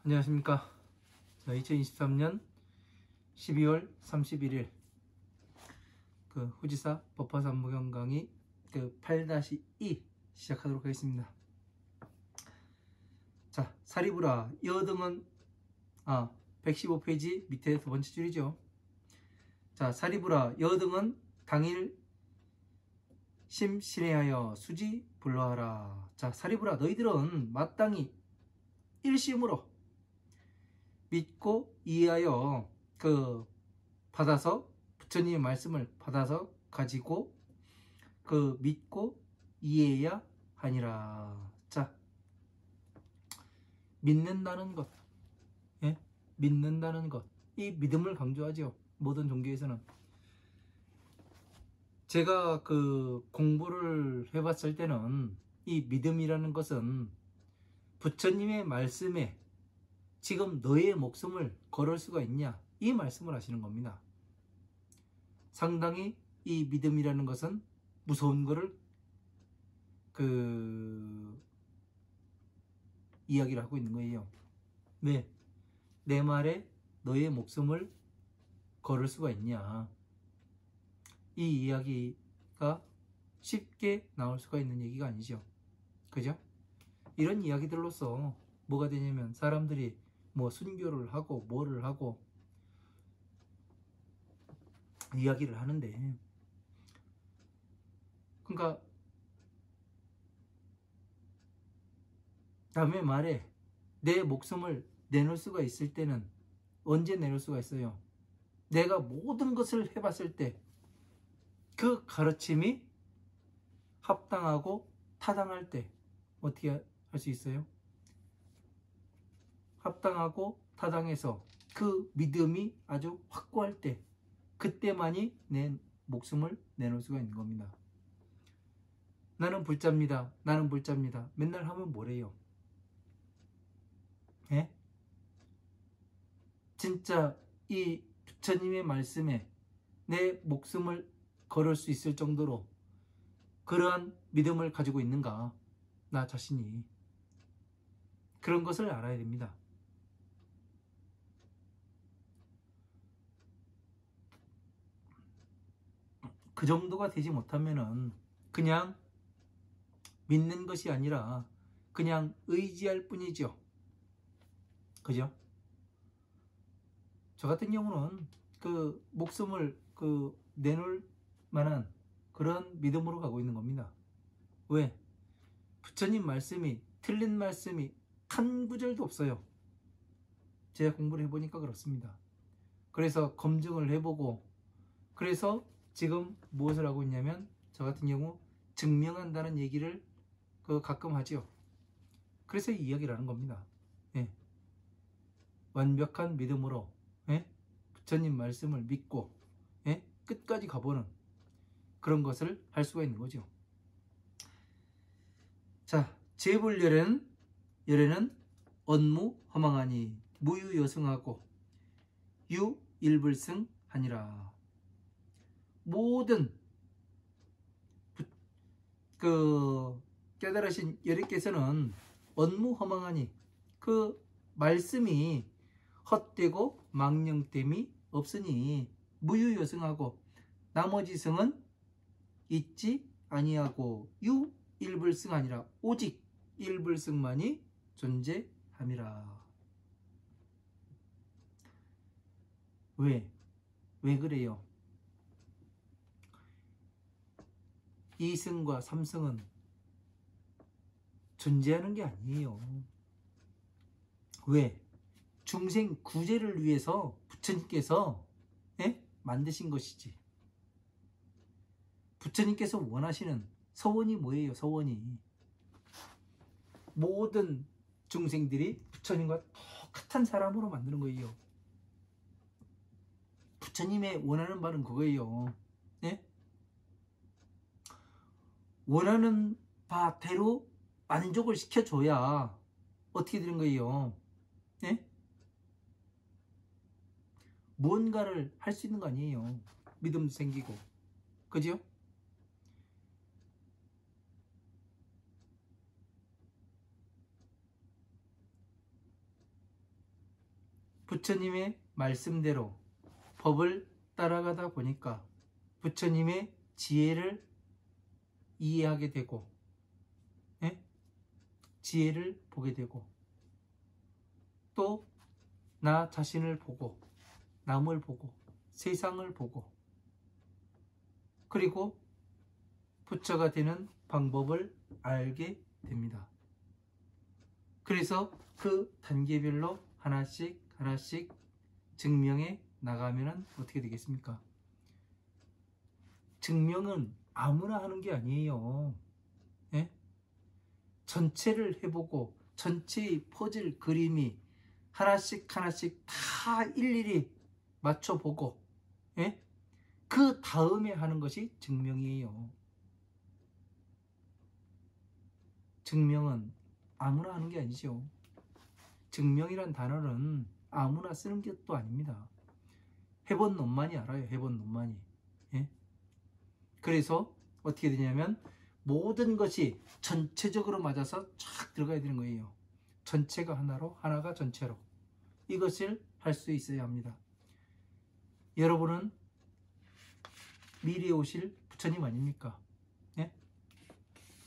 안녕하십니까. 2023년 12월 31일 후지사 법화산무경 강의 8-2 시작하도록 하겠습니다. 자, 사리부라 여등은 115페이지 밑에 두 번째 줄이죠. 자, 사리부라 여등은 당일 심신해하여 수지 불러하라. 자, 사리부라 너희들은 마땅히 일심으로 믿고 이해하여 받아서 부처님의 말씀을 받아서 가지고 믿고 이해해야 하니라. 자, 믿는다는 것, 믿는다는 것, 이 믿음을 강조하죠. 모든 종교에서는. 제가 공부를 해봤을 때는 이 믿음이라는 것은 부처님의 말씀에 지금 너의 목숨을 걸을 수가 있냐, 이 말씀을 하시는 겁니다. 상당히 이 믿음이라는 것은 무서운 거를 이야기를 하고 있는 거예요. 왜? 내 말에 너의 목숨을 걸을 수가 있냐, 이 이야기가 쉽게 나올 수가 있는 얘기가 아니죠. 그죠? 이런 이야기들로서 뭐가 되냐면 사람들이 순교를 하고 뭐를 하고 이야기를 하는데, 그러니까 남의 말에 내 목숨을 내놓을 수가 있을 때는 언제 내놓을 수가 있어요? 내가 모든 것을 해봤을 때 그 가르침이 합당하고 타당할 때 어떻게 할 수 있어요? 합당하고 타당해서 그 믿음이 아주 확고할 때, 그때만이 내 목숨을 내놓을 수가 있는 겁니다. 나는 불자입니다. 나는 불자입니다. 맨날 하면 뭐래요? 진짜 이 부처님의 말씀에 내 목숨을 걸을 수 있을 정도로 그러한 믿음을 가지고 있는가, 나 자신이. 그런 것을 알아야 됩니다. 그 정도가 되지 못하면은 그냥 믿는 것이 아니라 그냥 의지할 뿐이죠. 그죠? 저 같은 경우는 목숨을 내놓을 만한 그런 믿음으로 가고 있는 겁니다. 왜? 부처님 말씀이 틀린 말씀이 한 구절도 없어요. 제가 공부를 해보니까 그렇습니다. 그래서 검증을 해보고, 그래서 지금 무엇을 하고 있냐면 저 같은 경우 증명한다는 얘기를 가끔 하죠. 그래서 이 이야기를 하는 겁니다. 완벽한 믿음으로 부처님 말씀을 믿고 끝까지 가보는 그런 것을 할 수가 있는 거죠. 자, 제불열에는 언무 허망하니 무유여승하고 유일불승하니라. 모든 깨달으신 열애께서는 언무 허망하니 말씀이 헛되고 망령됨이 없으니 무유여승하고 나머지 성은 있지 아니하고 유일불승하니라. 오직 일불승만이 존재함이라. 왜 그래요? 2승과 3승은 존재하는 게 아니에요. 왜? 중생 구제를 위해서 부처님께서 만드신 것이지. 부처님께서 원하시는 서원이 뭐예요? 서원이 모든 중생들이 부처님과 똑같은 사람으로 만드는 거예요. 부처님의 원하는 바는 그거예요. 원하는 바대로 만족을 시켜줘야 어떻게 되는 거예요? 무언가를 할 수 있는 거 아니에요. 믿음도 생기고. 그죠? 부처님의 말씀대로 법을 따라가다 보니까 부처님의 지혜를 이해하게 되고, 예? 지혜를 보게 되고, 또 나 자신을 보고, 남을 보고, 세상을 보고, 그리고 부처가 되는 방법을 알게 됩니다. 그래서 그 단계별로 하나씩 하나씩 증명해 나가면 어떻게 되겠습니까? 증명은 아무나 하는 게 아니에요. 예? 전체를 해보고 전체의 퍼즐 그림이 하나씩 하나씩 다 일일이 맞춰보고, 예? 그 다음에 하는 것이 증명이에요. 증명은 아무나 하는 게 아니죠. 증명이란 단어는 아무나 쓰는 것도 아닙니다. 해본 놈만이 알아요. 해본 놈만이. 예? 그래서 어떻게 되냐면 모든 것이 전체적으로 맞아서 쫙 들어가야 되는 거예요. 전체가 하나로, 하나가 전체로. 이것을 할 수 있어야 합니다. 여러분은 미래에 오실 부처님 아닙니까? 예?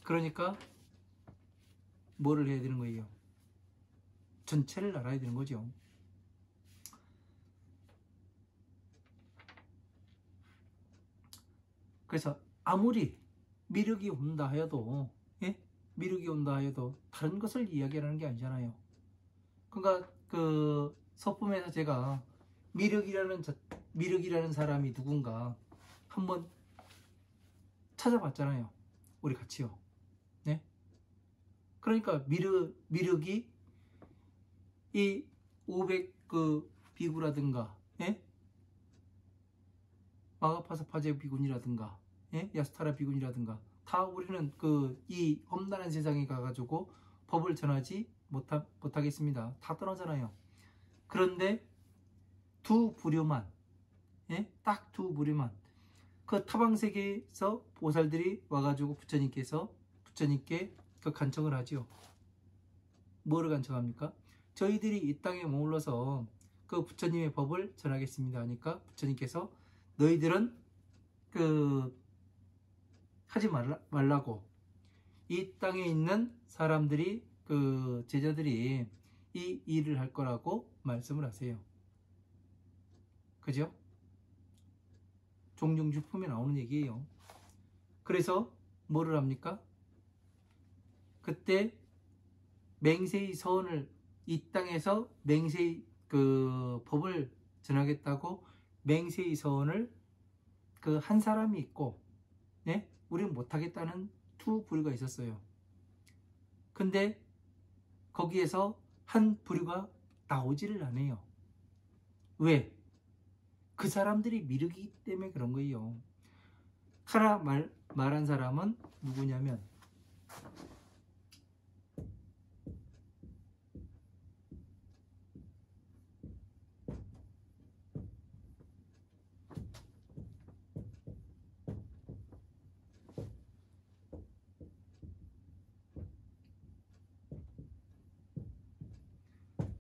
그러니까 뭐를 해야 되는 거예요? 전체를 알아야 되는 거죠. 그래서 아무리 미륵이 온다 하여도, 예? 미륵이 온다 하여도 다른 것을 이야기하는 게 아니잖아요. 그러니까 그 서품에서 제가 미륵이라는 사람이 누군가 한번 찾아봤잖아요. 우리 같이요. 네? 그러니까 미륵이 이 500 그 비구라든가, 예? 마가파사파제 비군이라든가, 예? 야스타라 비군이라든가 다 우리는 그 이 험난한 세상에 가가지고 법을 전하지 못하겠습니다. 다 떠나잖아요. 그런데 두 부류만, 예? 딱 두 부류만 그 타방세계에서 보살들이 와가지고 부처님께 그 간청을 하지요. 뭐를 간청합니까? 저희들이 이 땅에 머물러서 그 부처님의 법을 전하겠습니다 하니까 부처님께서 너희들은 그 하지 말라고, 이 땅에 있는 사람들이 그 제자들이 이 일을 할 거라고 말씀을 하세요. 그죠? 종중주품에 나오는 얘기예요. 그래서 뭐를 합니까? 그때 맹세의 서원을, 이 땅에서 맹세의 그 법을 전하겠다고 맹세의 서원을 그 한 사람이 있고, 네? 우리는 못하겠다는 두 부류가 있었어요. 근데 거기에서 한 부류가 나오지를 않아요. 왜? 그 사람들이 미륵이기 때문에 그런 거예요. 하나 말한 사람은 누구냐면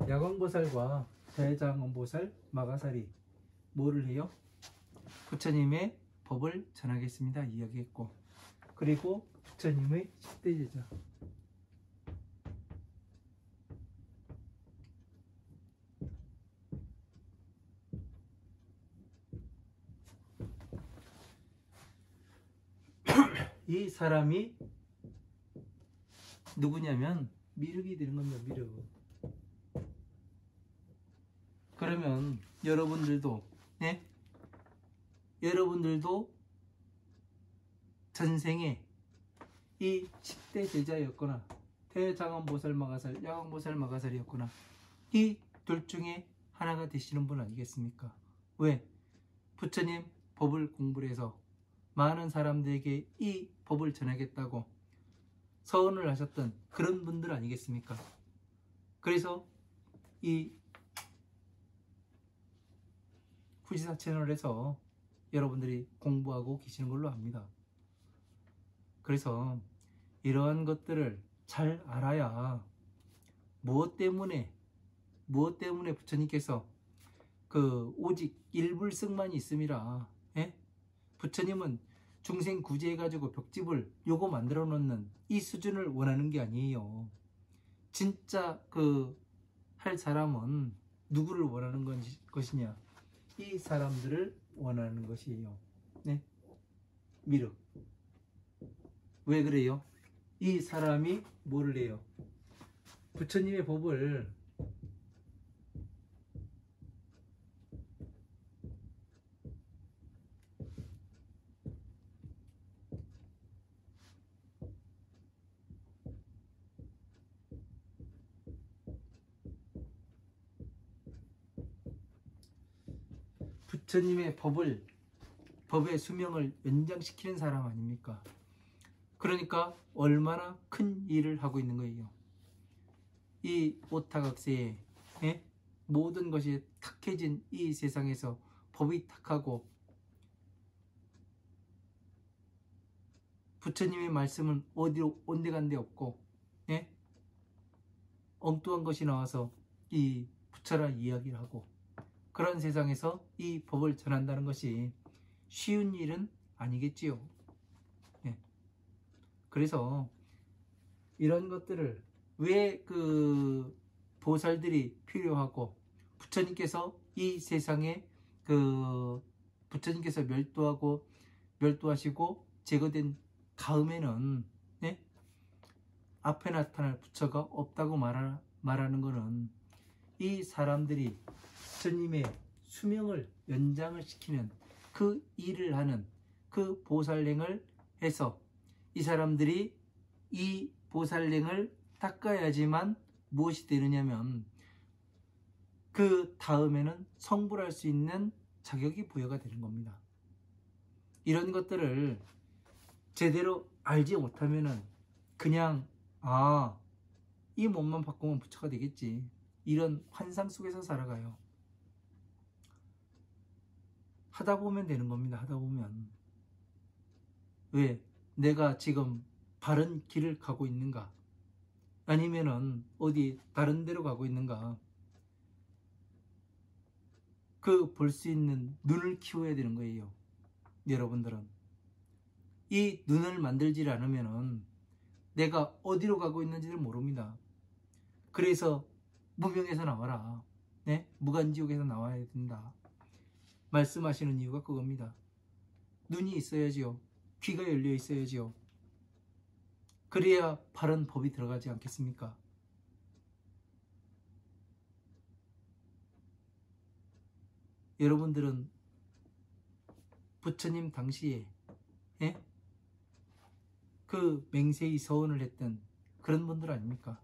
야광보살과 대장원보살 마가살이 뭐를 해요? 부처님의 법을 전하겠습니다 이야기했고, 그리고 부처님의 10대 제자 이 사람이 누구냐면 미륵이 되는 겁니다. 미륵. 그러면 여러분들도, 네? 여러분들도 전생에 이 10대 제자였거나 대장원보살 마가살, 야광보살 마가살이었거나 이 둘 중에 하나가 되시는 분 아니겠습니까? 왜? 부처님 법을 공부를 해서 많은 사람들에게 이 법을 전하겠다고 서원을 하셨던 그런 분들 아니겠습니까? 그래서 이 후지사 채널에서 여러분들이 공부하고 계시는 걸로 압니다. 그래서 이러한 것들을 잘 알아야 무엇 때문에 부처님께서 그 오직 일불승만이 있음이라. 예? 부처님은 중생 구제해가지고 벽집을 요거 만들어 놓는 이 수준을 원하는 게 아니에요. 진짜 그 할 사람은 누구를 원하는 것이냐? 이 사람들을 원하는 것이에요. 네? 미륵. 왜 그래요? 이 사람이 뭐를 해요? 부처님의 법을 부처님의 법의 수명을 연장시키는 사람 아닙니까? 그러니까 얼마나 큰 일을 하고 있는 거예요. 이 오타각세에 모든 것이 탁해진 이 세상에서 법이 탁하고 부처님의 말씀은 어디로 온데간데 없고 엉뚱한 것이 나와서 이 부처라 이야기를 하고 그런 세상에서 이 법을 전한다는 것이 쉬운 일은 아니겠지요. 그래서 이런 것들을 왜 그 보살들이 필요하고 부처님께서 이 세상에 그 부처님께서 멸도하시고 제거된 다음에는 앞에 나타날 부처가 없다고 말하는 것은 이 사람들이 부처님의 수명을 연장을 시키는 그 일을 하는 그 보살행을 해서 이 사람들이 이 보살행을 닦아야지만 무엇이 되느냐면 그 다음에는 성불할 수 있는 자격이 부여가 되는 겁니다. 이런 것들을 제대로 알지 못하면은 그냥 이 몸만 바꾸면 부처가 되겠지, 이런 환상 속에서 살아가요. 하다 보면 되는 겁니다. 하다 보면. 왜? 내가 지금 바른 길을 가고 있는가? 아니면은 어디 다른 데로 가고 있는가? 그 볼 수 있는 눈을 키워야 되는 거예요. 여러분들은 이 눈을 만들지 않으면은 내가 어디로 가고 있는지를 모릅니다. 그래서 무명에서 나와라, 무간지옥에서 나와야 된다 말씀하시는 이유가 그겁니다. 눈이 있어야지요. 귀가 열려 있어야지요. 그래야 바른 법이 들어가지 않겠습니까? 여러분들은 부처님 당시에 그 맹세히 서원을 했던 그런 분들 아닙니까?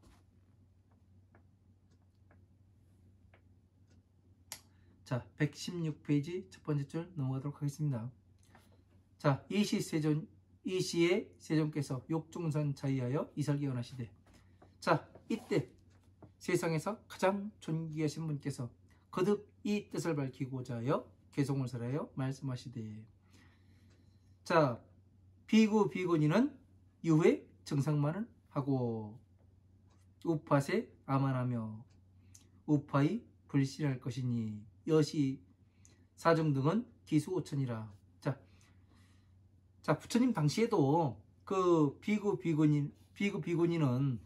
자, 116페이지 첫 번째 줄 넘어가도록 하겠습니다. 자, 이시의 세존께서 욕중산 자의하여 이설기원하시되. 자, 이때 세상에서 가장 존귀하신 분께서 거듭 이 뜻을 밝히고자 하여 개송을 설하여 말씀하시되. 자, 비구니는 유회 정상만을 하고 우파세 아만하며 우파의 불신할 것이니 여시 사정 등은 기수오천이라. 자, 부처님 당시에도 그 비구니는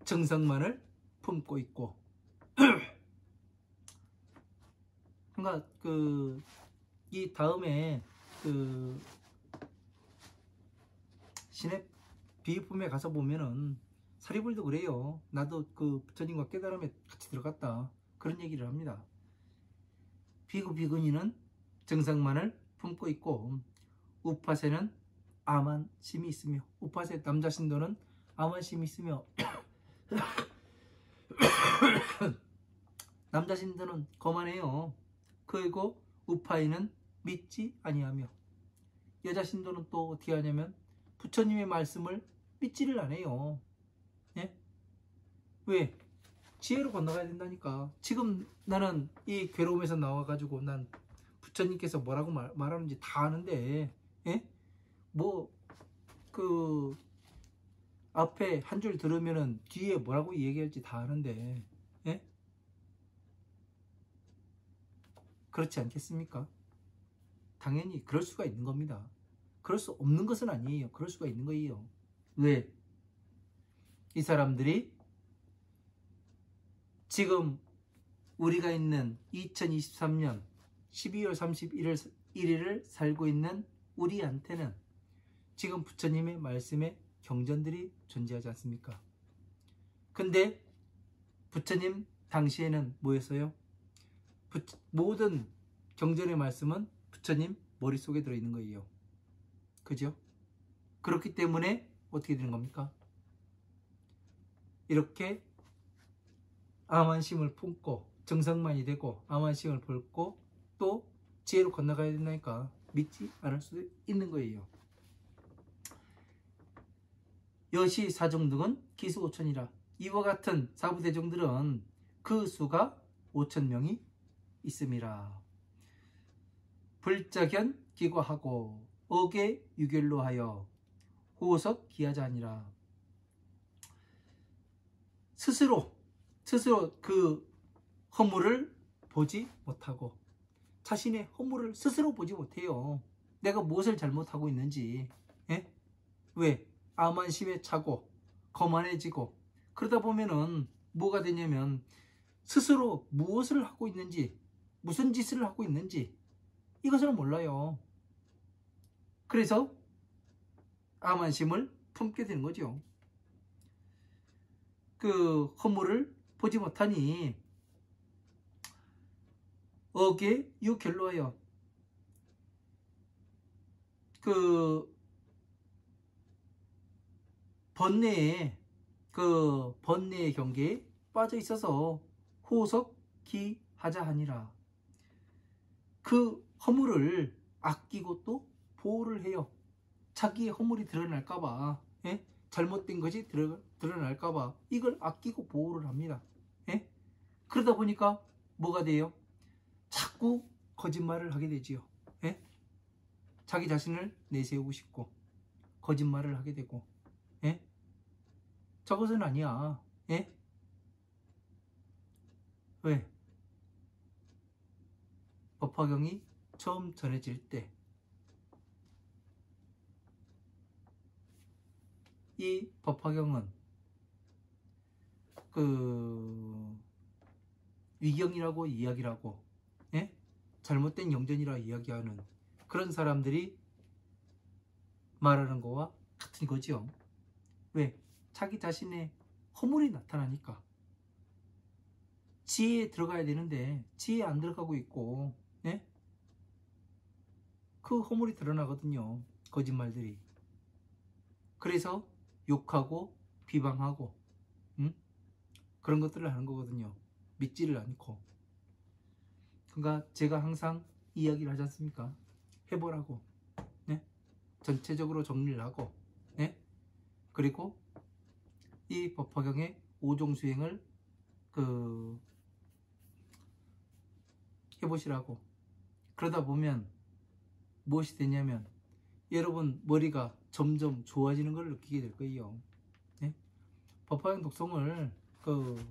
정상만을 품고 있고 그러니까 이 다음에 신의 비품에 가서 보면은 사리불도 그래요. 나도 그 부처님과 깨달음에 같이 들어갔다, 그런 얘기를 합니다. 비구니는 정상만을 품고 있고 우파세는 아만심이 있으며, 우파세 남자 신도는 아만심이 있으며 남자 신도는 거만해요. 그리고 우파이는 믿지 아니하며, 여자 신도는 또 어떻게 하냐면 부처님의 말씀을 믿지를 않아요. 왜? 지혜로 건너가야 된다니까. 지금 나는 이 괴로움에서 나와가지고 난 부처님께서 뭐라고 말하는지 다 아는데 앞에 한 줄 들으면은 뒤에 뭐라고 얘기할지 다 아는데 그렇지 않겠습니까? 당연히 그럴 수가 있는 겁니다. 그럴 수 없는 것은 아니에요. 그럴 수가 있는 거예요. 왜? 이 사람들이 지금 우리가 있는 2023년 12월 31일을 살고 있는 우리한테는 지금 부처님의 말씀에 경전들이 존재하지 않습니까? 근데 부처님 당시에는 뭐였어요? 모든 경전의 말씀은 부처님 머릿속에 들어있는 거예요. 그죠? 그렇기 때문에 어떻게 되는 겁니까? 이렇게 암환심을 품고 정성만이 되고 암환심을 품고 또 지혜로 건너가야 된다니까 믿지 않을 수도 있는 거예요. 여시 사종등은 기수 5천이라. 이와 같은 사부대종들은 그 수가 5천명이 있음이라. 불자견 기과하고 억에 유결로 하여 호석 기하자 아니라. 스스로 그 허물을 보지 못하고 자신의 허물을 스스로 보지 못해요. 내가 무엇을 잘못하고 있는지. 예? 왜? 암환심에 차고 거만해지고 그러다 보면은 뭐가 되냐면 스스로 무엇을 하고 있는지 무슨 짓을 하고 있는지 이것을 몰라요. 그래서 암환심을 품게 되는 거죠. 그 허물을 보지 못하니 억에 유결로하여 그 번뇌의 경계에 빠져 있어서 호석기하자 하니라. 그 허물을 아끼고 또 보호를 해요. 자기의 허물이 드러날까봐, 예? 잘못된 것이 드러날까봐 이걸 아끼고 보호를 합니다. 예? 그러다 보니까 뭐가 돼요? 자꾸 거짓말을 하게 되지요. 예? 자기 자신을 내세우고 싶고 거짓말을 하게 되고. 예? 저것은 아니야. 예? 왜? 법화경이 처음 전해질 때 이 법화경은 그 위경이라고 이야기라고, 예? 잘못된 영전이라 이야기하는 그런 사람들이 말하는 거와 같은 거죠. 왜? 자기 자신의 허물이 나타나니까. 지혜에 들어가야 되는데 지혜에 안 들어가고 있고, 예? 그 허물이 드러나거든요. 거짓말들이. 그래서 욕하고 비방하고 그런 것들을 하는 거거든요. 믿지를 않고. 그러니까 제가 항상 이야기를 하지 않습니까? 해보라고. 네? 전체적으로 정리를 하고, 네? 그리고 이 법화경의 5종 수행을 해보시라고. 그러다 보면 무엇이 되냐면 여러분 머리가 점점 좋아지는 걸 느끼게 될 거예요. 네? 법화경 독송을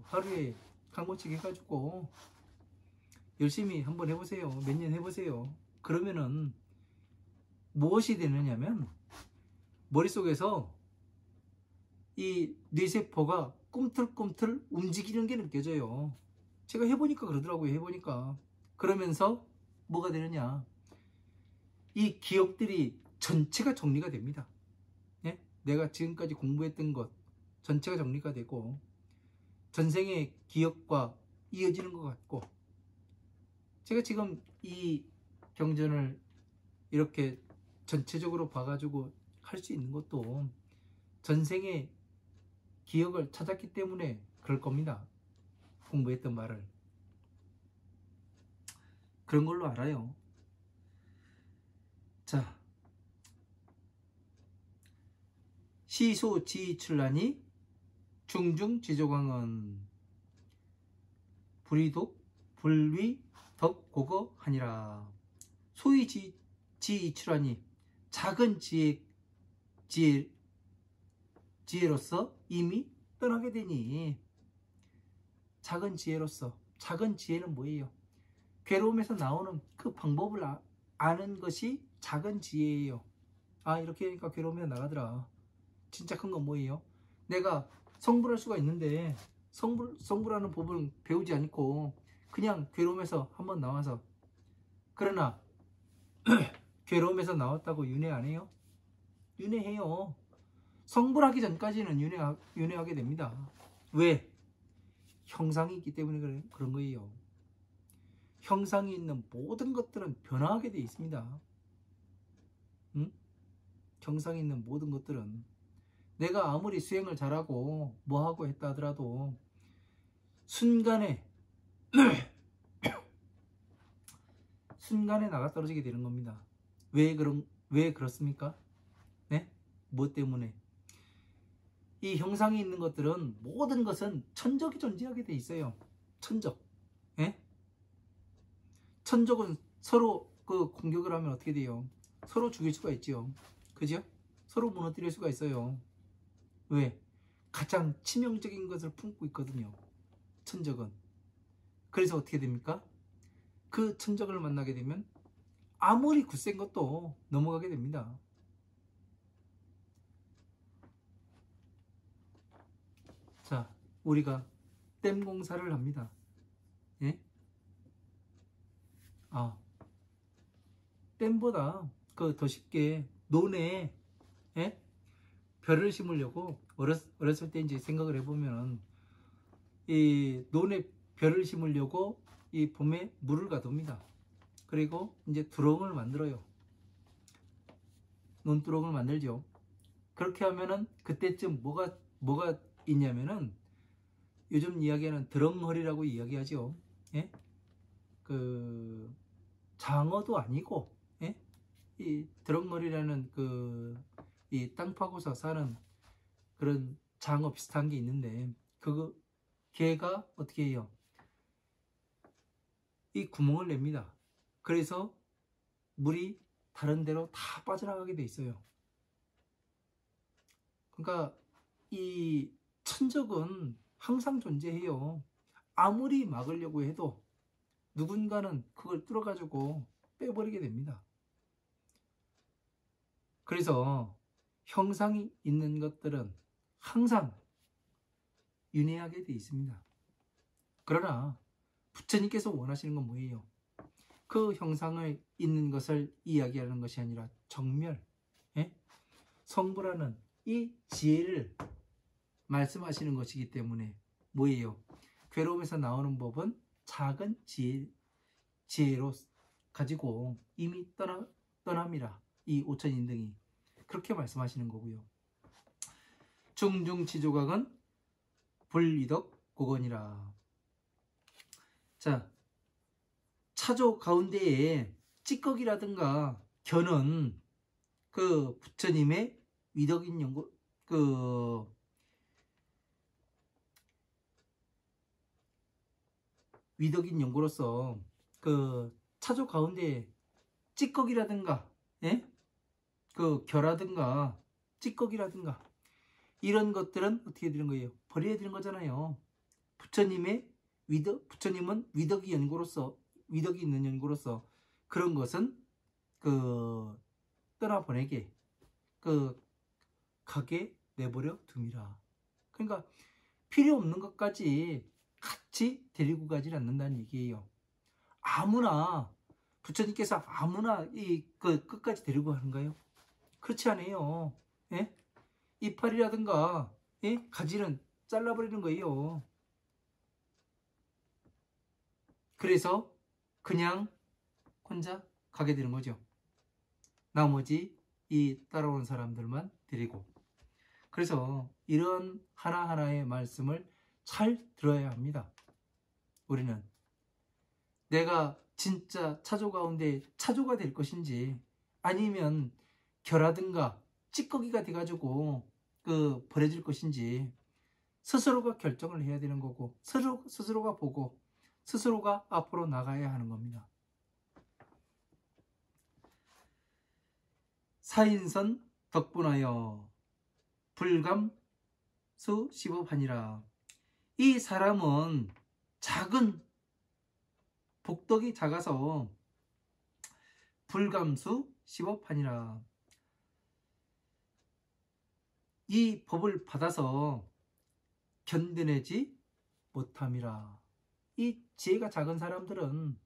하루에 한 권씩 해가지고 열심히 한번 해보세요. 몇 년 해보세요. 그러면은 무엇이 되느냐면 머릿속에서 이 뇌세포가 꿈틀꿈틀 움직이는 게 느껴져요. 제가 해보니까 그러더라고요. 해보니까. 그러면서 뭐가 되느냐, 이 기억들이 전체가 정리가 됩니다. 예? 내가 지금까지 공부했던 것 전체가 정리가 되고 전생의 기억과 이어지는 것 같고, 제가 지금 이 경전을 이렇게 전체적으로 봐가지고 할 수 있는 것도 전생의 기억을 찾았기 때문에 그럴 겁니다. 공부했던 말을. 그런 걸로 알아요. 자, 시소지출란이 중중지조광은 불이독 불위 덕고거하니라. 소위 지이출하니 작은 지혜로서 이미 떠나게 되니. 작은 지혜로서, 작은 지혜는 뭐예요? 괴로움에서 나오는 그 방법을 아는 것이 작은 지혜예요. 아, 이렇게 하니까 괴로움에서 나가더라. 진짜 큰 건 뭐예요? 내가 성불할 수가 있는데 성불하는 법을 배우지 않고 그냥 괴로움에서 한번 나와서, 그러나 괴로움에서 나왔다고 윤회 안 해요? 윤회해요. 성불하기 전까지는 윤회하게 됩니다. 왜? 형상이 있기 때문에 그런 거예요. 형상이 있는 모든 것들은 변화하게 되어 있습니다. 응? 형상이 있는 모든 것들은 내가 아무리 수행을 잘하고 뭐하고 했다 하더라도 순간에 나가 떨어지게 되는 겁니다. 왜 그렇습니까? 네? 무엇 때문에? 이 형상이 있는 것들은, 모든 것은 천적이 존재하게 돼 있어요. 천적. 예? 천적은 서로 그 공격을 하면 어떻게 돼요? 서로 죽일 수가 있죠. 그죠? 서로 무너뜨릴 수가 있어요. 왜? 가장 치명적인 것을 품고 있거든요. 천적은. 그래서 어떻게 됩니까? 그 천적을 만나게 되면 아무리 굳센 것도 넘어가게 됩니다. 자, 우리가 댐 공사를 합니다. 예? 댐보다 더 쉽게 논에, 예? 벼를 심으려고 어렸을 때 이제 생각을 해보면, 이 논에 벼를 심으려고 이 봄에 물을 가둡니다. 그리고 이제 두렁을 만들어요. 논두렁을 만들죠. 그렇게 하면은 그때쯤 뭐가 있냐면은, 요즘 이야기하는 드렁허리라고 이야기하죠. 예? 그 장어도 아니고, 예? 이 드렁허리라는 이 땅 파고서 사는 그런 장어 비슷한 게 있는데, 걔가 어떻게 해요? 이 구멍을 냅니다. 그래서 물이 다른 데로 다 빠져나가게 돼 있어요. 그러니까 이 천적은 항상 존재해요. 아무리 막으려고 해도 누군가는 그걸 뚫어가지고 빼버리게 됩니다. 그래서 형상이 있는 것들은 항상 윤회하게 돼 있습니다. 그러나 부처님께서 원하시는 건 뭐예요? 그 형상을 있는 것을 이야기하는 것이 아니라 정멸, 예? 성불하는 이 지혜를 말씀하시는 것이기 때문에 뭐예요? 괴로움에서 나오는 법은 작은 지혜로 가지고 이미 떠남이라, 이 오천인등이 그렇게 말씀하시는 거고요. 중중치조각은 불이덕 고건이라. 자, 차조 가운데에 찌꺼기라든가 견은 그 부처님의 위덕인 연고로서 그 차조 가운데 찌꺼기라든가, 예? 그 겨라든가 찌꺼기라든가 이런 것들은 어떻게 되는 거예요? 버려야 되는 거잖아요. 부처님은 위덕이 있는 연고로서 그런 것은 떠나보내게 가게 내버려 둠이라. 그러니까 필요 없는 것까지 같이 데리고 가지 않는다는 얘기예요. 부처님께서 아무나 끝까지 데리고 가는가요? 그렇지 않아요. 예? 이파리라든가, 예? 가지는 잘라버리는 거예요. 그래서 그냥 혼자 가게 되는 거죠. 나머지 이 따라오는 사람들만 데리고. 그래서 이런 하나하나의 말씀을 잘 들어야 합니다. 우리는 내가 진짜 차조 가운데 차조가 될 것인지, 아니면 겨라든가 찌꺼기가 돼가지고 버려질 것인지 스스로가 결정을 해야 되는 거고, 스스로가 보고 스스로가 앞으로 나가야 하는 겁니다. 사인선 덕분하여 불감수 시법하니라. 이 사람은 작은 복덕이 작아서 불감수 15판이라. 이 법을 받아서 견뎌내지 못함이라. 이 지혜가 작은 사람들은,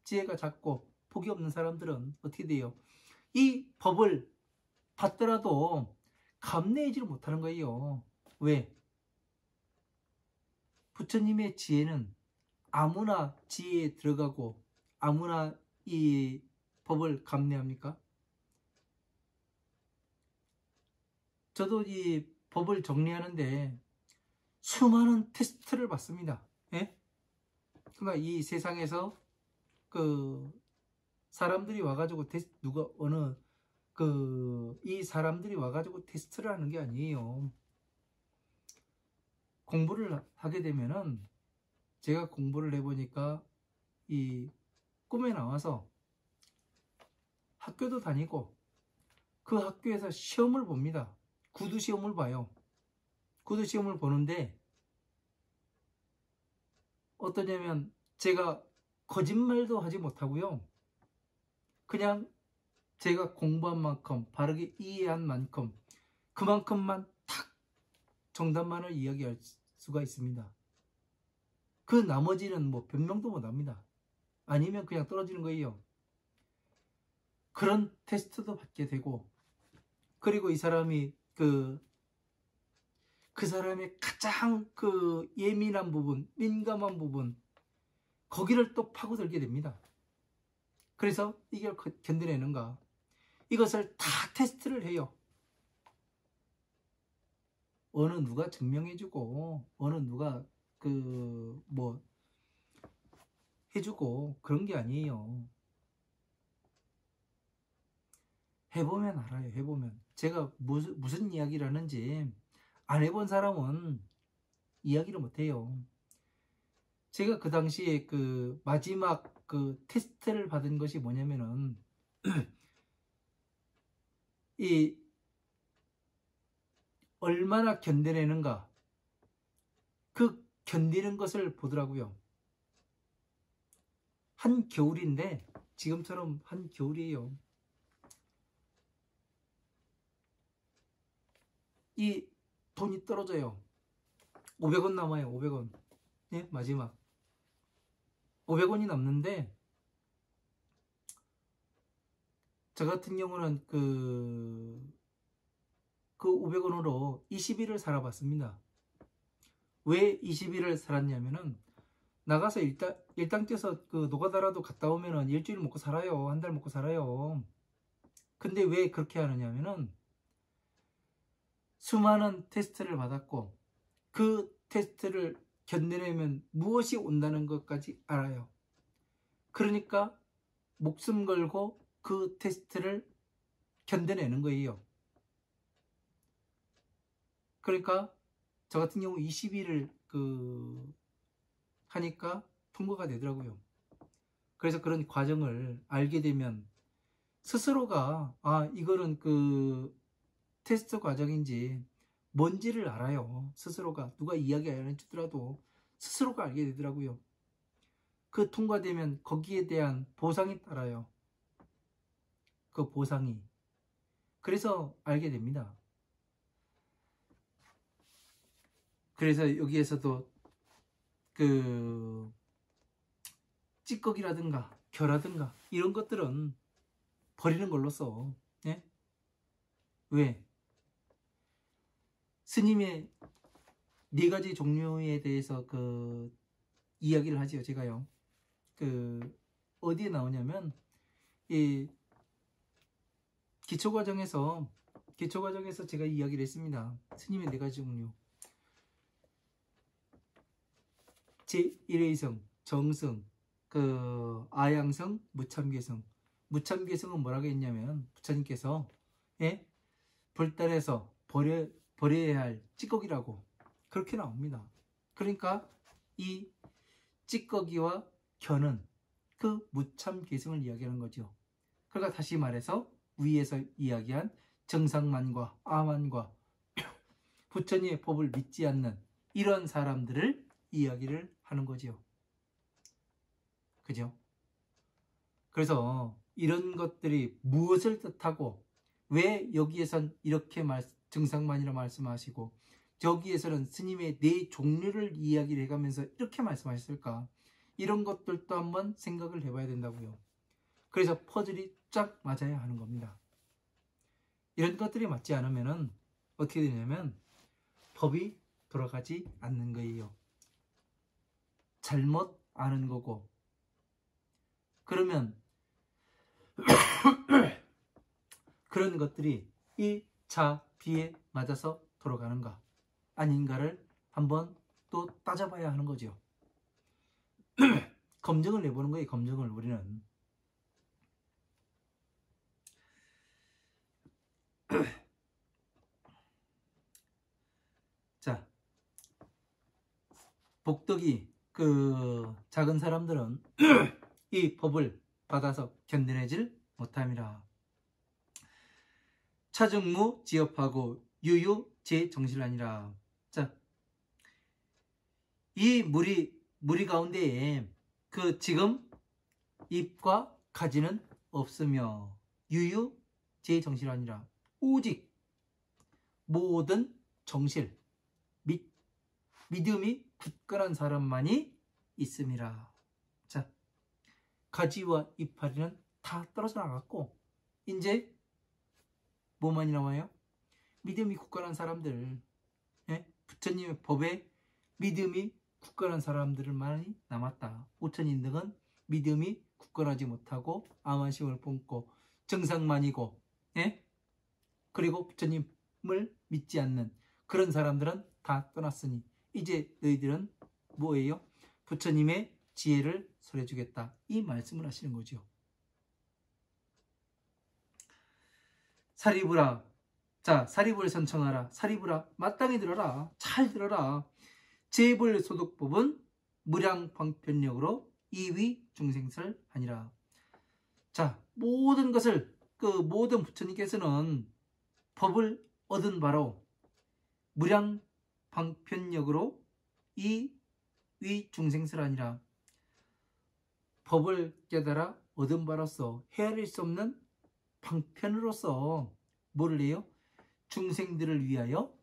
지혜가 작고 복이 없는 사람들은 어떻게 돼요? 이 법을 받더라도 감내하지를 못하는 거예요. 왜? 부처님의 지혜는 아무나 지혜에 들어가고 아무나 이 법을 감내합니까? 저도 이 법을 정리하는데 수많은 테스트를 받습니다. 예? 그러니까 이 세상에서 그 사람들이 와가지고 이 사람들이 와가지고 테스트를 하는 게 아니에요. 공부를 하게 되면은, 제가 공부를 해보니까 이 꿈에 나와서 학교도 다니고 그 학교에서 시험을 봅니다. 구두 시험을 봐요. 구두 시험을 보는데 어떠냐면, 제가 거짓말도 하지 못하고요. 그냥 제가 공부한 만큼, 바르게 이해한 만큼, 그만큼만 탁 정답만을 이야기할 수가 있습니다. 그 나머지는 뭐 변명도 못합니다. 아니면 그냥 떨어지는 거예요. 그런 테스트도 받게 되고, 그리고 이 사람이 그 사람의 가장 예민한 부분, 민감한 부분, 거기를 또 파고들게 됩니다. 그래서 이걸 견뎌내는가? 이것을 다 테스트를 해요. 어느 누가 증명해주고, 어느 누가 해주고, 그런 게 아니에요. 해보면 알아요. 해보면. 제가 무슨 이야기를 하는지 안 해본 사람은 이야기를 못해요. 제가 그 당시에 마지막 테스트를 받은 것이 뭐냐면은 이 얼마나 견뎌내는가, 그 견디는 것을 보더라고요. 한겨울인데, 지금처럼 한겨울이에요. 이 돈이 떨어져요. 500원 남아요. 500원. 예? 마지막 500원이 남는데, 저 같은 경우는 그 500원으로 20일을 살아봤습니다. 왜 20일을 살았냐면은, 나가서 일당 뛰어서 노가다라도 갔다 오면은 일주일 먹고 살아요. 한 달 먹고 살아요. 근데 왜 그렇게 하느냐면은, 수많은 테스트를 받았고 그 테스트를 견뎌내면 무엇이 온다는 것까지 알아요. 그러니까 목숨 걸고 그 테스트를 견뎌내는 거예요. 그러니까 저 같은 경우 20일을 하니까 통과가 되더라고요. 그래서 그런 과정을 알게 되면 스스로가 이거는 테스트 과정인지 뭔지를 알아요. 스스로가 누가 이야기 안 해주더라도 스스로가 알게 되더라고요. 그 통과되면 거기에 대한 보상이 따라요. 그 보상이. 그래서 알게 됩니다. 그래서 여기에서도 찌꺼기라든가 겨라든가 이런 것들은 버리는 걸로 써. 예? 왜? 스님의 4가지 종류에 대해서 이야기를 하지요. 제가요. 어디에 나오냐면, 이 기초과정에서 제가 이야기를 했습니다. 스님의 4가지 종류. 제1회성, 정성, 아양성, 무참괴성. 무참괴성은 뭐라고 했냐면, 부처님께서 불단에서 버려야 할 찌꺼기라고 그렇게 나옵니다. 그러니까 이 찌꺼기와 견은 무참괴성을 이야기하는 거죠. 그러니까 다시 말해서 위에서 이야기한 정상만과 아만과 부처님의 법을 믿지 않는 이런 사람들을 이야기를 하는 거죠. 그죠? 그래서 이런 것들이 무엇을 뜻하고 왜 여기에선 이렇게 증상만이라 말씀하시고 저기에서는 스님의 네 종류를 이야기를 해가면서 이렇게 말씀하셨을까? 이런 것들도 한번 생각을 해봐야 된다고요. 그래서 퍼즐이 쫙 맞아야 하는 겁니다. 이런 것들이 맞지 않으면 어떻게 되냐면 법이 돌아가지 않는 거예요. 잘못 아는 거고. 그러면 그런 것들이 이 자, 비에 맞아서 돌아가는가 아닌가를 한번 또 따져봐야 하는 거죠. 검증을 해보는 거예요. 검증을 우리는. 자, 복덕이 그 작은 사람들은 이 법을 받아서 견뎌내질 못함이라. 차증무 지업하고 유유 제정실하니라. 자, 이 무리 가운데에 그 지금 잎과 가지는 없으며 유유 제정실하니라. 오직 모든 정실 믿음이 굳건한 사람만이 있음이라. 자, 가지와 이파리는 다 떨어져 나갔고 이제 뭐만이 남아요? 믿음이 굳건한 사람들, 예? 부처님의 법에 믿음이 굳건한 사람들만이 남았다. 오천인등은 믿음이 굳건하지 못하고 암환심을 품고 정상만이고, 예? 그리고 부처님을 믿지 않는 그런 사람들은 다 떠났으니 이제 너희들은 뭐예요? 부처님의 지혜를 설해주겠다. 이 말씀을 하시는 거죠. 사리부라. 자, 사리부를 선청하라. 사리부라. 마땅히 들어라. 잘 들어라. 재불소득법은 무량방편력으로 이위 중생설 하니라. 자, 모든 것을 모든 부처님께서는 법을 얻은 바로 무량방편력으로 이위 중생설 하니라. 법을 깨달아 얻은 바로서 헤아릴 수 없는 방편으로서 뭐를 해요? 중생들을 위하여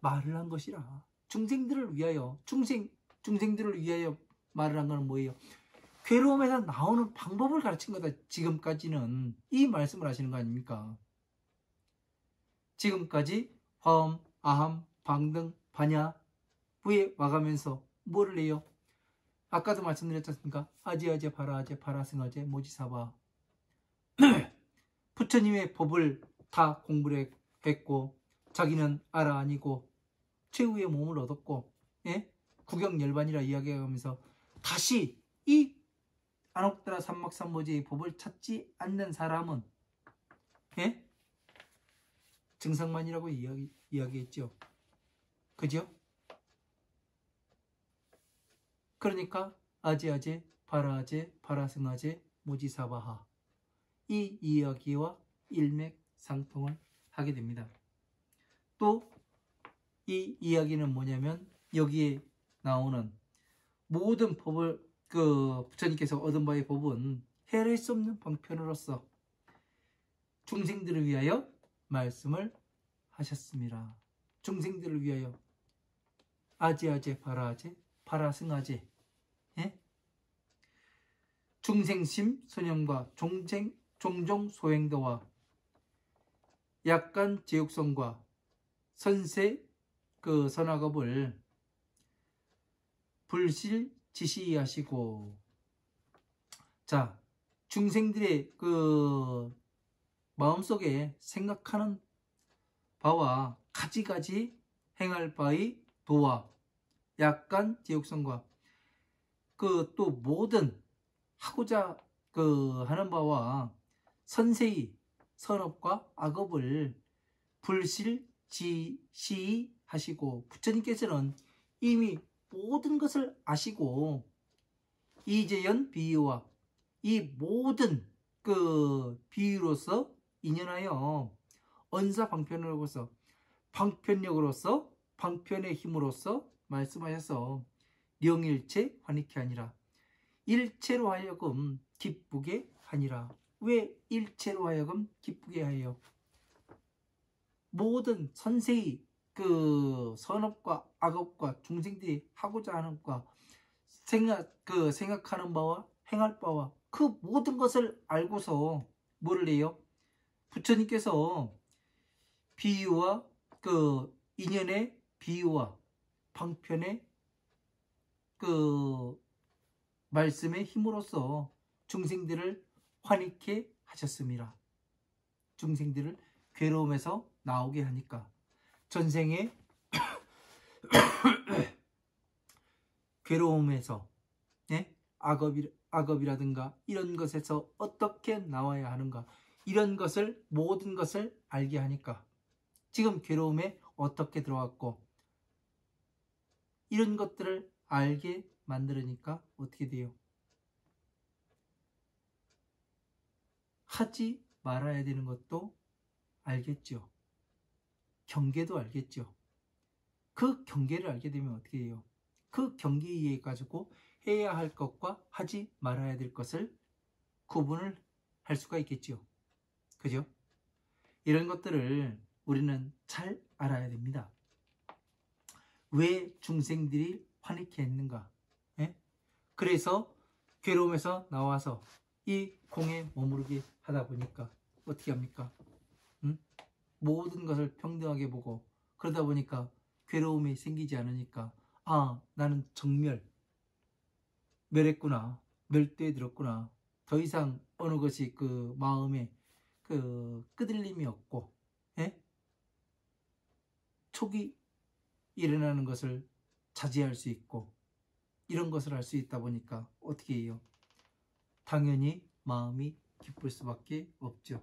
말을 한 것이라. 중생들을 위하여 중생들을 위하여 말을 한 것은 뭐예요? 괴로움에서 나오는 방법을 가르친 거다. 지금까지는 이 말씀을 하시는 거 아닙니까? 지금까지 화엄, 아함, 방등, 반야, 부에 와가면서 뭐를 해요? 아까도 말씀드렸지 않습니까? 아제아제, 바라아제, 바라승아제, 모지사바. 부처님의 법을 다 공부를 했고 자기는 알아 아니고 최후의 몸을 얻었고, 예? 구경열반이라 이야기하면서 다시 이 안옥다라 삼막삼모지의 법을 찾지 않는 사람은, 예? 증상만이라고 이야기했죠. 그죠? 그러니까 아제아제, 바라아제, 바라승아제, 모지사바하 이 이야기와 일맥상통을 하게 됩니다. 또 이 이야기는 뭐냐면 여기에 나오는 모든 법을 부처님께서 얻은 바의 법은 헤아릴 수 없는 방편으로서 중생들을 위하여 말씀을 하셨습니다. 중생들을 위하여 아제아제, 바라아제, 바라승아제, 예? 중생심 소념과 종종 소행도와 약간 제육성과 선세 선악업을 불실 지시하시고, 자, 중생들의 마음속에 생각하는 바와 가지가지 행할 바의 도와 약간 제육성과 또 모든 하고자 하는 바와 선세의 선업과 악업을 불실지시하시고 부처님께서는 이미 모든 것을 아시고 이재연 비유와 이 모든 비유로서 인연하여 언사방편으로서 방편력으로서 방편의 힘으로서 말씀하셔서 명일체 환희케 아니라 일체로 하여금 기쁘게 하니라. 왜 일체로 하여금 기쁘게 하여? 모든 선세의 그 선업과 악업과 중생들이 하고자 하는 과 생각하는 바와 행할 바와 그 모든 것을 알고서 뭐를 해요? 부처님께서 비유와 그 인연의 비유와 방편의 그 말씀의 힘으로써 중생들을 환희케 하셨습니다. 중생들을 괴로움에서 나오게 하니까 전생의 괴로움에서 악업이라든가 이런 것에서 어떻게 나와야 하는가 이런 것을 모든 것을 알게 하니까 지금 괴로움에 어떻게 들어왔고 이런 것들을 알게 만들으니까 어떻게 돼요? 하지 말아야 되는 것도 알겠죠. 경계도 알겠죠. 그 경계를 알게 되면 어떻게 해요? 그 경계에 의해 가지고 해야 할 것과 하지 말아야 될 것을 구분을 할 수가 있겠죠. 그죠? 이런 것들을 우리는 잘 알아야 됩니다. 왜 중생들이 화내게 했는가? 예? 그래서 괴로움에서 나와서 이 공에 머무르게 하다 보니까 어떻게 합니까? 모든 것을 평등하게 보고 그러다 보니까 괴로움이 생기지 않으니까 아, 나는 멸했구나. 멸대에 들었구나. 더 이상 어느 것이 그 마음에 그 끄들림이 없고 촉이 일어나는 것을 자제할 수 있고 이런 것을 할 수 있다 보니까 어떻게 해요? 당연히 마음이 기쁠 수밖에 없죠.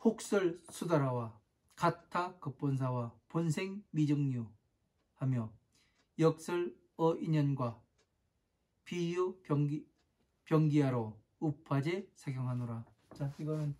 혹설 수다라와 가타 급본사와 본생 미정류 하며 역설 어인연과 비유 병기하로 우파제 사경하노라. 자, 이거는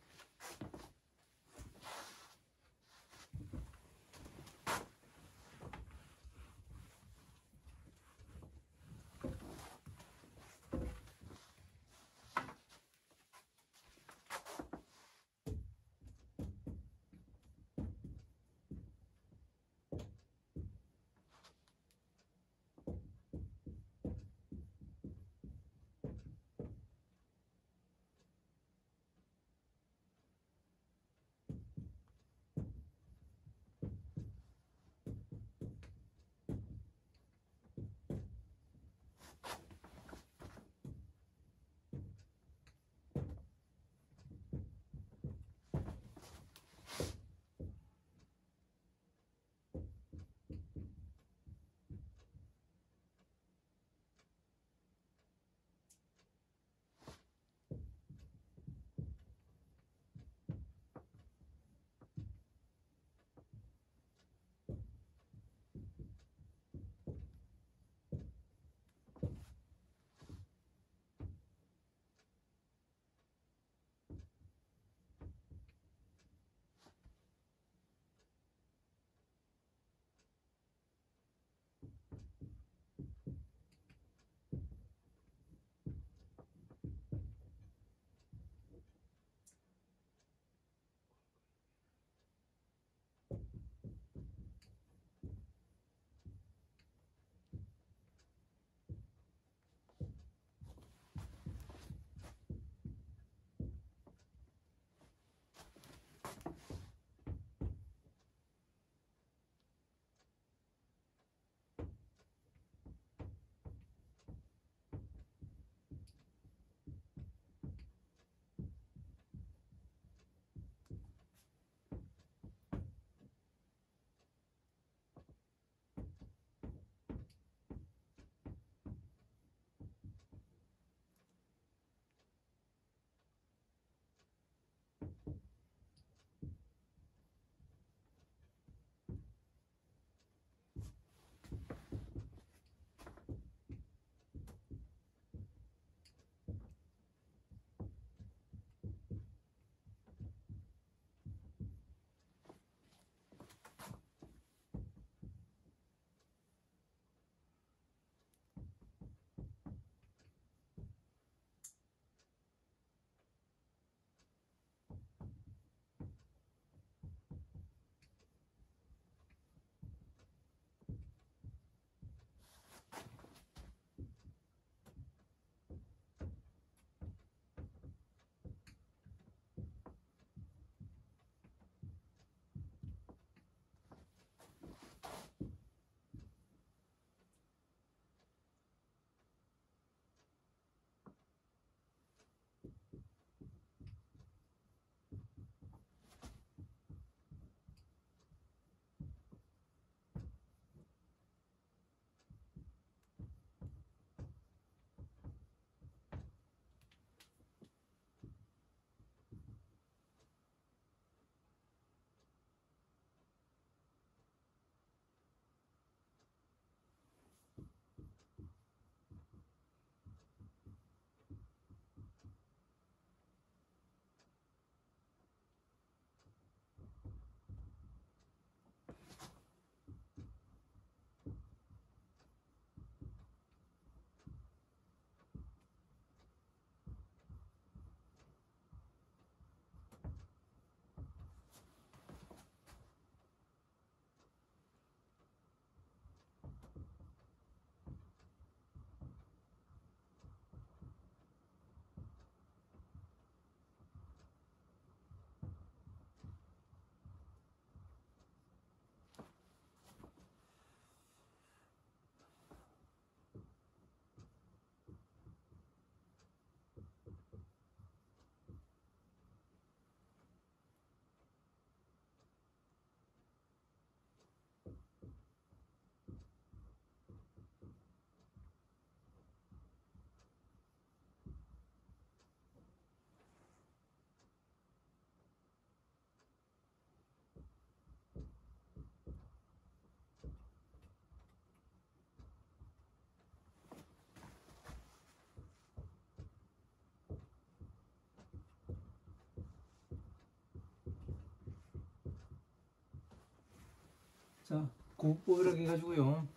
자, 구법이라고 해가지고요.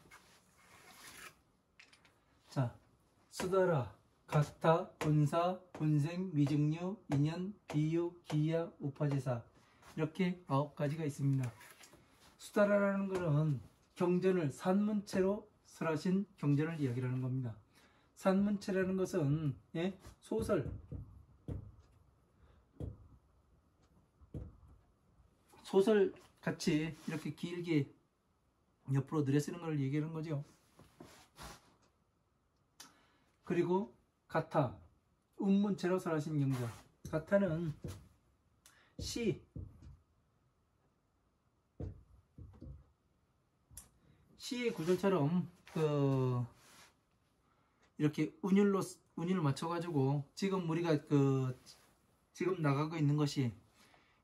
자, 수다라, 같아, 본사, 본생, 미증류, 인연, 비유, 기야, 우파제사 이렇게 9가지가 있습니다. 수다라라는 것은 경전을 산문체로 설하신 경전을 이야기하는 겁니다. 산문체라는 것은 소설 같이 이렇게 길게 옆으로 늘려 쓰는 걸 얘기하는 거죠. 그리고 가타, 운문체로 설하신 경전. 가타는 시의 구절처럼 이렇게 운율을 맞춰가지고 지금 우리가 지금 나가고 있는 것이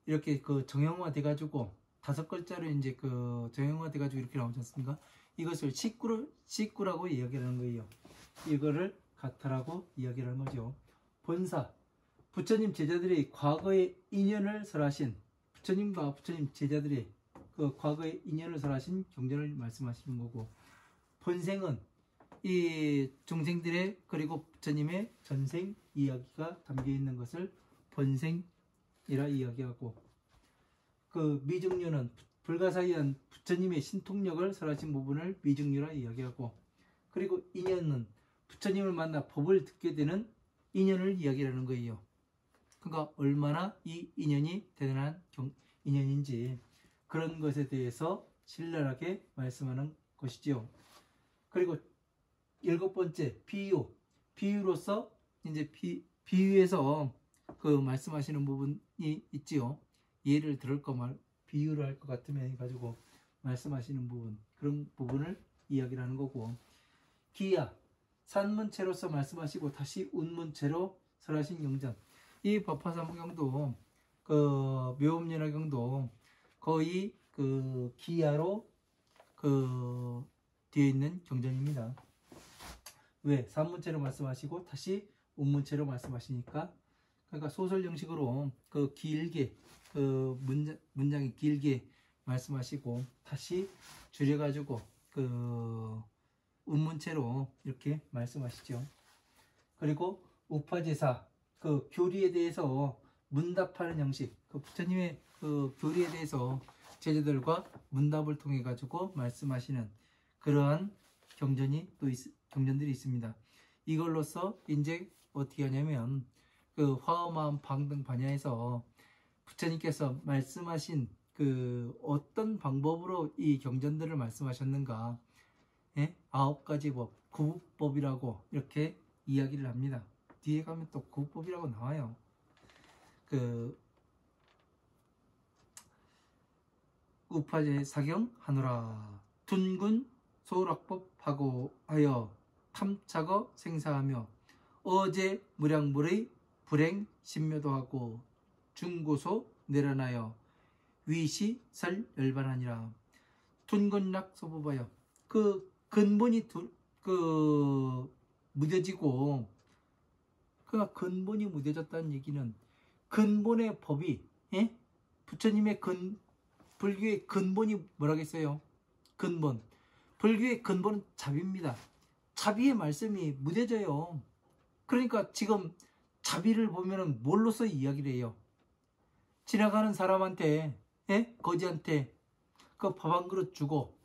이렇게 정형화 돼가지고 5글자로 이제 정형화 돼가지고 이렇게 나오지 않습니까? 이것을 식구라고 이야기하는 거예요. 이거를 가타라고 이야기하는 거죠. 본사, 부처님 제자들이 과거의 인연을 설하신 부처님과 부처님 제자들이 그 과거의 인연을 설하신 경전을 말씀하시는 거고, 본생은 이 중생들의 그리고 부처님의 전생 이야기가 담겨 있는 것을 본생이라 이야기하고, 그 미증류는 불가사의한 부처님의 신통력을 설하신 부분을 미증류라 이야기하고, 그리고 인연은 부처님을 만나 법을 듣게 되는 인연을 이야기하는 거예요. 그러니까 얼마나 이 인연이 대단한 인연인지 그런 것에 대해서 신랄하게 말씀하는 것이지요. 그리고 7번째 비유로서 이제 비유에서 말씀하시는 부분이 있지요. 예를 들을 비유를 할 것 같으면 해가지고 말씀하시는 부분, 그런 부분을 이야기를 하는 거고, 기야, 산문체로서 말씀하시고 다시 운문체로 설하신 경전. 이 법화삼경도 묘음연화경도 거의 기야로 되어 있는 경전입니다. 왜? 산문체로 말씀하시고 다시 운문체로 말씀하시니까, 그러니까 소설 형식으로 길게 문장이 길게 말씀하시고 다시 줄여가지고 운문체로 이렇게 말씀하시죠. 그리고 우파제사, 교리에 대해서 문답하는 형식, 부처님의 교리에 대해서 제자들과 문답을 통해 가지고 말씀하시는 그러한 경전들이 있습니다. 이걸로써 이제 어떻게 하냐면 화엄마음 방등 반야에서 부처님께서 말씀하신 어떤 방법으로 이 경전들을 말씀하셨는가, 9가지 법, 구법이라고 이렇게 이야기를 합니다. 뒤에 가면 또 구법이라고 나와요. 우파제 사경 하노라, 둔군 소락법하고 하여 탐착어 생사하며 어제 무량물의 불행 신묘도하고 중고소 내려나여 위시설 열반하니라. 둔군락 소법하여 근본이 무뎌지고, 그러니까 근본이 무뎌졌다는 얘기는 근본의 법이, 부처님의 불교의 근본이 뭐라겠어요? 근본. 불교의 근본은 자비입니다. 자비의 말씀이 무뎌져요. 그러니까 지금 자비를 보면은 뭘로써 이야기를 해요? 지나가는 사람한테, 거지한테 밥 한 그릇 주고,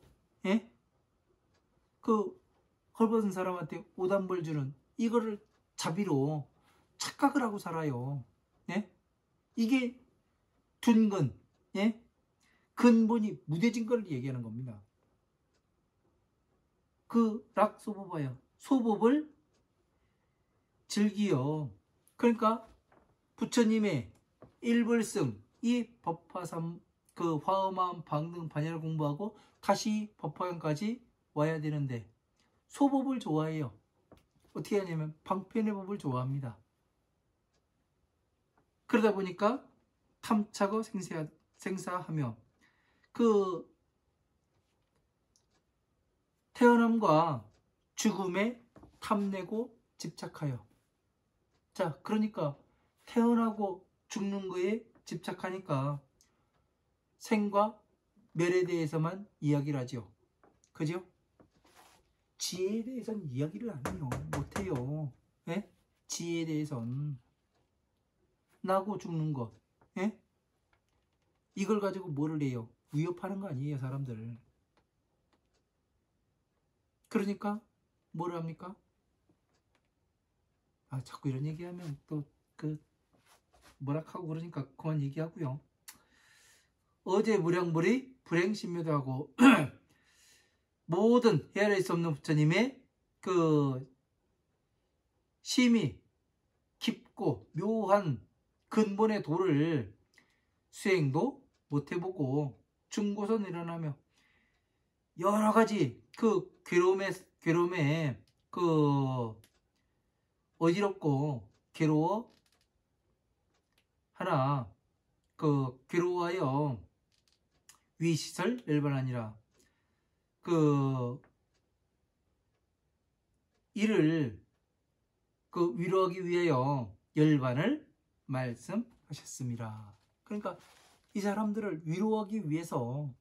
헐벗은 사람한테 옷 한 벌 주는, 이거를 자비로 착각을 하고 살아요. 이게 둔근, 근본이 무뎌진 걸 얘기하는 겁니다. 락소법하여, 소법을 즐기요. 그러니까 부처님의 일불승, 이 법화삼 화엄마음 방등 반야를 공부하고 다시 법화경까지 와야 되는데 소법을 좋아해요. 어떻게 하냐면 방편의 법을 좋아합니다. 그러다 보니까 탐착어 생사하며 태어남과 죽음에 탐내고 집착하여. 자, 그러니까 태어나고 죽는 거에 집착하니까 생과 멸에 대해서만 이야기를 하죠. 그죠? 지혜에 대해서는 이야기를 안 해요. 못해요. 예? 지혜에 대해서는 나고 죽는 것, 예? 이걸 가지고 뭐를 해요? 위협하는 거 아니에요, 사람들. 그러니까 뭐를 합니까? 아, 자꾸 이런 얘기하면 또 뭐라 하고 그러니까 그만 얘기하고요. 어제 무량불이 불행신묘도하고 모든 헤아릴 수 없는 부처님의 심이 깊고 묘한 근본의 도를 수행도 못 해보고 중고선 일어나며 여러 가지 괴로움에 어지럽고 괴로워 하나 괴로워하여 위시설 열반하니라. 이를 위로하기 위하여 열반을 말씀하셨습니다. 그러니까 이 사람들을 위로하기 위해서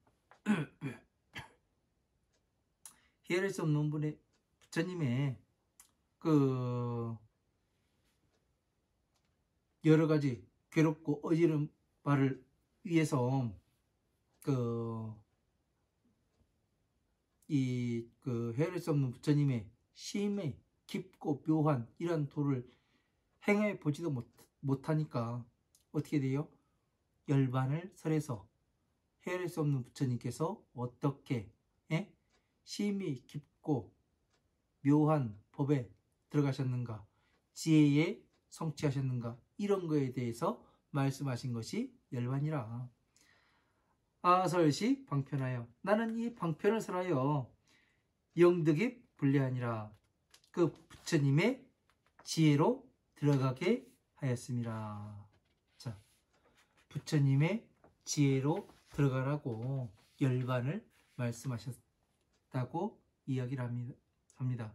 헤아릴 수 없는 분의 부처님의 여러 가지 괴롭고 어지러운 바를 위해서 헤아릴 수 없는 부처님의 심의 깊고 묘한 이러한 도를 행해 보지도 못하니까 어떻게 돼요? 열반을 설해서 헤아릴 수 없는 부처님께서 어떻게 심이 깊고 묘한 법에 들어가셨는가, 지혜에 성취하셨는가, 이런 거에 대해서 말씀하신 것이 열반이라. 아설시 방편하여 나는 이 방편을 설하여 영득이 불례하니라. 그 부처님의 지혜로 들어가게 하였습니다. 자, 부처님의 지혜로 들어가라고 열반을 말씀하셨다고 이야기를 합니다.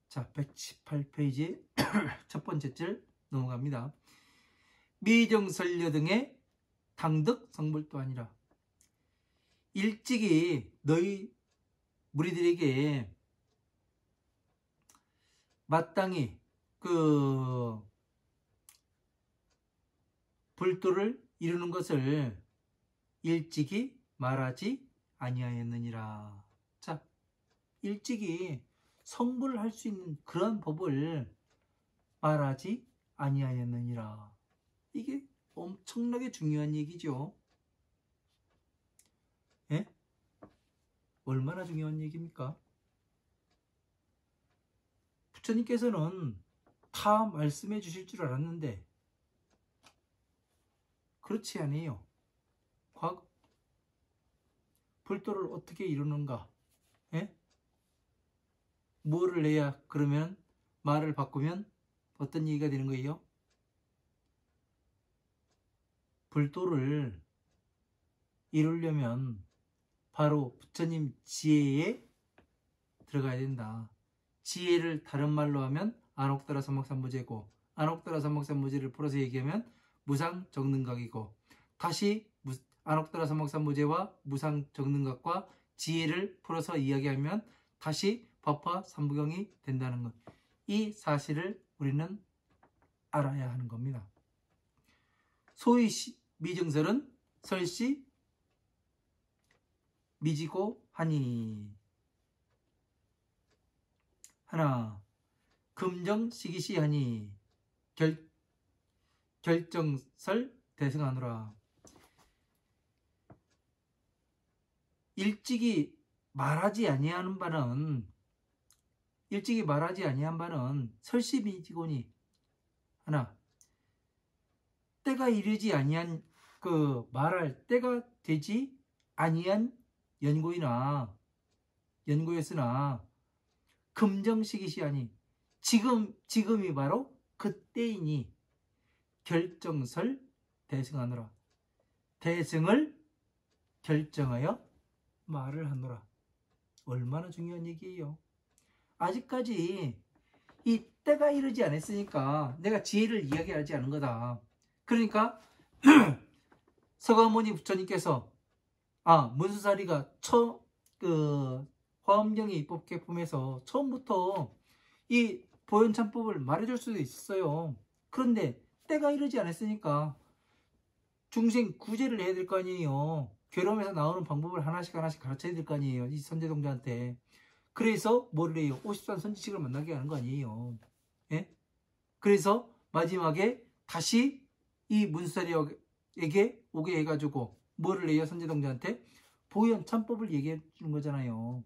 자, 118페이지 첫 번째 줄 넘어갑니다. 미정설려 등의 당득 성불도 아니라. 일찍이 너희 무리들에게 마땅히 불도를 이루는 것을 일찍이 말하지 아니하였느니라. 자, 일찍이 성불을 할 수 있는 그런 법을 말하지 아니하였느니라. 이게 엄청나게 중요한 얘기죠. 예? 얼마나 중요한 얘기입니까? 부처님께서는 다 말씀해 주실 줄 알았는데 그렇지 않아요. 불도를 어떻게 이루는가? 예? 뭐를 해야 그러면 말을 바꾸면 어떤 얘기가 되는 거예요? 불도를 이루려면 바로 부처님 지혜에 들어가야 된다. 지혜를 다른 말로 하면 안옥따라 삼목삼무제고, 안옥따라 삼목삼무제를 풀어서 얘기하면 무상정능각이고, 다시 안옥따라 삼목삼무제와 무상정능각과 지혜를 풀어서 이야기하면 다시 법화 삼부경이 된다는 것. 이 사실을 우리는 알아야 하는 겁니다. 소위 미증설은 설시 미지고 하니. 하나, 금정시기시 하니 결정설 대승하노라. 일찍이 말하지 아니한 바는 설시미지고니. 하나, 때가 이르지 아니한 말할 때가 되지 아니한 연고였으나 금정시기시 하니 지금이 바로 그때이니 결정설 대승하노라. 대승을 결정하여 말을 하노라. 얼마나 중요한 얘기예요. 아직까지 이 때가 이르지 않았으니까 내가 지혜를 이야기하지 않은 거다. 그러니까 서가모니 부처님께서 문수사리가 화엄경의 입법개품에서 처음부터 이 보현참법을 말해줄 수도 있었어요. 그런데 때가 이르지 않았으니까 중생 구제를 해야 될 거 아니에요. 괴로움에서 나오는 방법을 하나씩 가르쳐야 될 거 아니에요. 이 선제동자한테. 그래서 뭐를 해요? 50산 선지식을 만나게 하는 거 아니에요. 예? 그래서 마지막에 다시 이 문수사리에게 오게 해가지고 뭐를 해요? 선제동자한테 보현참법을 얘기해 주는 거잖아요.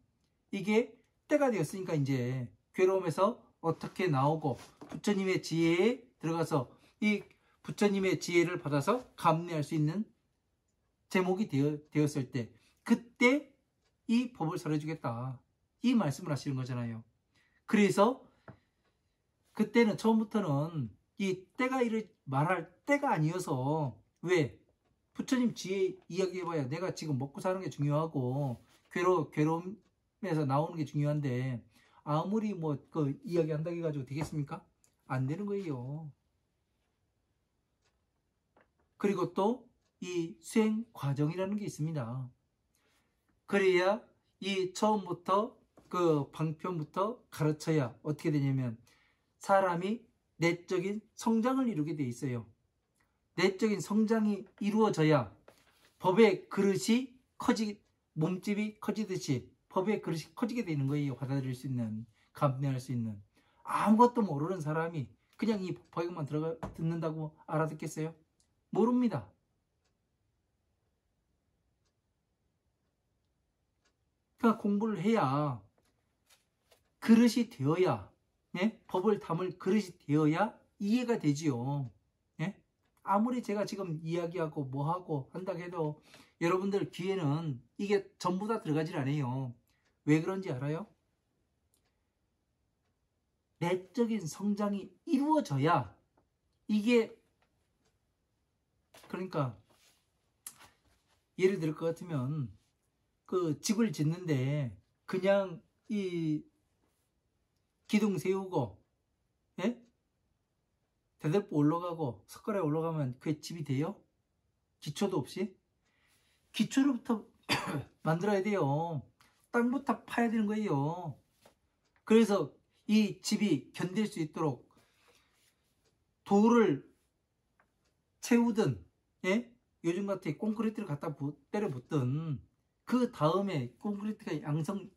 이게 때가 되었으니까 이제 괴로움에서 어떻게 나오고 부처님의 지혜에 들어가서 이 부처님의 지혜를 받아서 감내할 수 있는 제목이 되었을 때 그때 이 법을 설해주겠다. 이 말씀을 하시는 거잖아요. 그래서 그때는 처음부터는 이 때가 말할 때가 아니어서 왜? 부처님 지혜 이야기해봐야 내가 지금 먹고 사는 게 중요하고 괴로움에서 나오는 게 중요한데 아무리 이야기 한다고 해가지고 되겠습니까? 안 되는 거예요. 그리고 또 이 수행 과정이라는 게 있습니다. 그래야 이 처음부터 그 방편부터 가르쳐야 어떻게 되냐면 사람이 내적인 성장을 이루게 돼 있어요. 내적인 성장이 이루어져야 법의 그릇이 몸집이 커지듯이 법의 그릇이 커지게 되는 거예요. 받아들일 수 있는, 감내할 수 있는. 아무것도 모르는 사람이 그냥 이 법화경만 듣는다고 알아듣겠어요? 모릅니다. 그러니까 공부를 해야 그릇이 되어야 법을 담을 그릇이 되어야 이해가 되지요. 아무리 제가 지금 이야기하고 뭐하고 한다고 해도 여러분들 귀에는 이게 전부 다 들어가질 않아요. 왜 그런지 알아요? 내적인 성장이 이루어져야 이게 그러니까 예를 들 것 같으면 그 집을 짓는데 그냥 이 기둥 세우고 대들보 올라가고 석가래 올라가면 그게 집이 돼요? 기초도 없이? 기초로부터 만들어야 돼요. 땅부터 파야 되는 거예요. 그래서 이 집이 견딜 수 있도록 돌을 채우든 요즘 같은 콘크리트를 갖다 때려 붓든 그 다음에 콘크리트가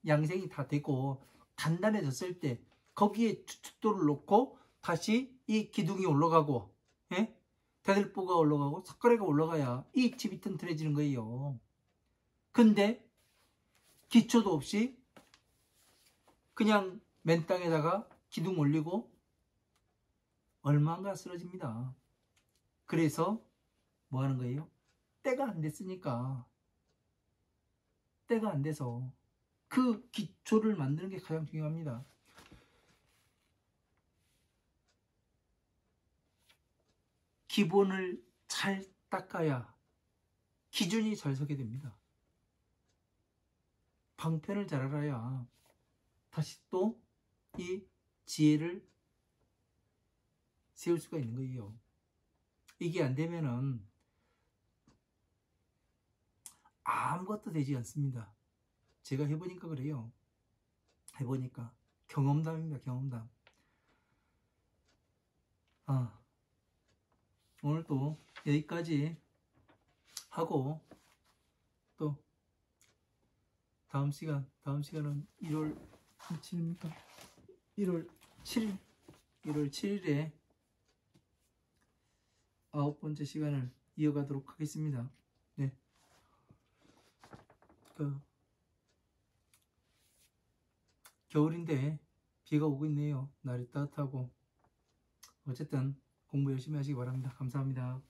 양생이 다 되고 단단해졌을 때 거기에 주춧돌을 놓고 다시 이 기둥이 올라가고 대들보가 올라가고 석가래가 올라가야 이 집이 튼튼해지는 거예요. 근데 기초도 없이 그냥 맨 땅에다가 기둥 올리고 얼마나 쓰러집니다. 그래서 뭐 하는 거예요? 때가 안 됐으니까 때가 안 돼서 그 기초를 만드는 게 가장 중요합니다. 기본을 잘 닦아야 기준이 잘 서게 됩니다. 방편을 잘 알아야 다시 또 이 지혜를 세울 수가 있는 거예요. 이게 안 되면은 아무것도 되지 않습니다. 제가 해보니까 그래요. 해보니까 경험담입니다. 경험담. 오늘 또 여기까지 하고 또 다음 시간은 1월 며칠입니까? 1월 7일에 9번째 시간을 이어가도록 하겠습니다. 네. 겨울인데 비가 오고 있네요. 날이 따뜻하고 어쨌든 공부 열심히 하시기 바랍니다. 감사합니다.